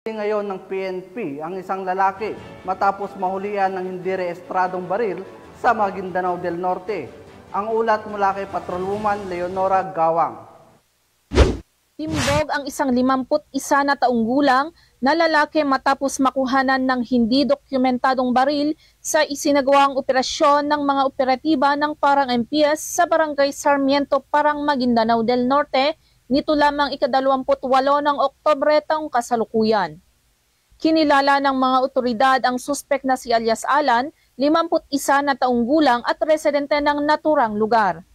Ngayon ng PNP ang isang lalaki matapos mahulihan ng hindi rehistradong baril sa Maguindanao del Norte. Ang ulat mula kay Patrolwoman Leonora Gawang. Timbog ang isang 51 na taong gulang na lalaki matapos makuhanan ng hindi dokumentadong baril sa isinagawang operasyon ng mga operatiba ng Parang MPS sa Barangay Sarmiento, Parang, Maguindanao del Norte nito lamang ika-28 ng Oktubre taong kasalukuyan. Kinilala ng mga otoridad ang suspek na si alias Alan, 51 na taong gulang at residente ng naturang lugar.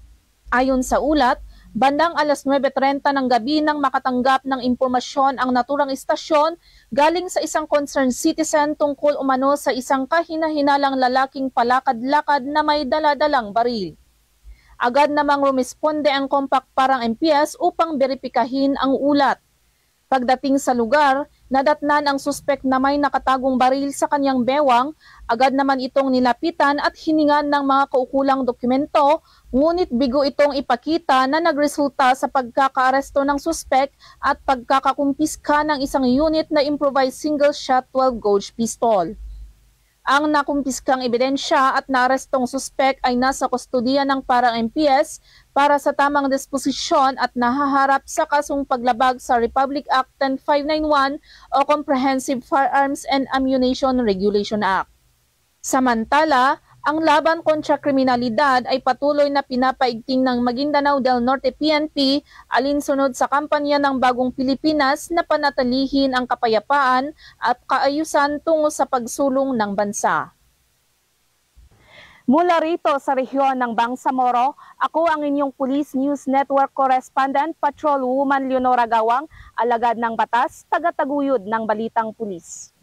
Ayon sa ulat, bandang alas 9:30 ng gabi nang makatanggap ng impormasyon ang naturang istasyon galing sa isang concerned citizen tungkol umano sa isang kahina-hinalang lalaking palakad-lakad na may dala-dalang baril. Agad namang rumisponde ang Compact Parang MPS upang beripikahin ang ulat. Pagdating sa lugar, nadatnan ang suspek na may nakatagong baril sa kanyang bewang, agad naman itong nilapitan at hiningan ng mga kaukulang dokumento, ngunit bigo itong ipakita na nagresulta sa pagkakaaresto ng suspek at pagkakakumpiska ng isang unit na improvised single-shot 12-gauge pistol. Ang nakumpiskang ebidensya at naarestong suspek ay nasa kustodiya ng Parang MPS para sa tamang disposisyon at nahaharap sa kasong paglabag sa Republic Act 10591 o Comprehensive Firearms and Ammunition Regulation Act. Samantala, ang laban kontra kriminalidad ay patuloy na pinapaigting ng Maguindanao del Norte PNP alinsunod sa kampanya ng Bagong Pilipinas na panatilihin ang kapayapaan at kaayusan tungo sa pagsulong ng bansa. Mula rito sa rehiyon ng Bangsamoro, ako ang inyong Police News Network Correspondent, Patrolwoman Leonora Gawang, alagad ng batas, tagataguyod ng Balitang Pulis.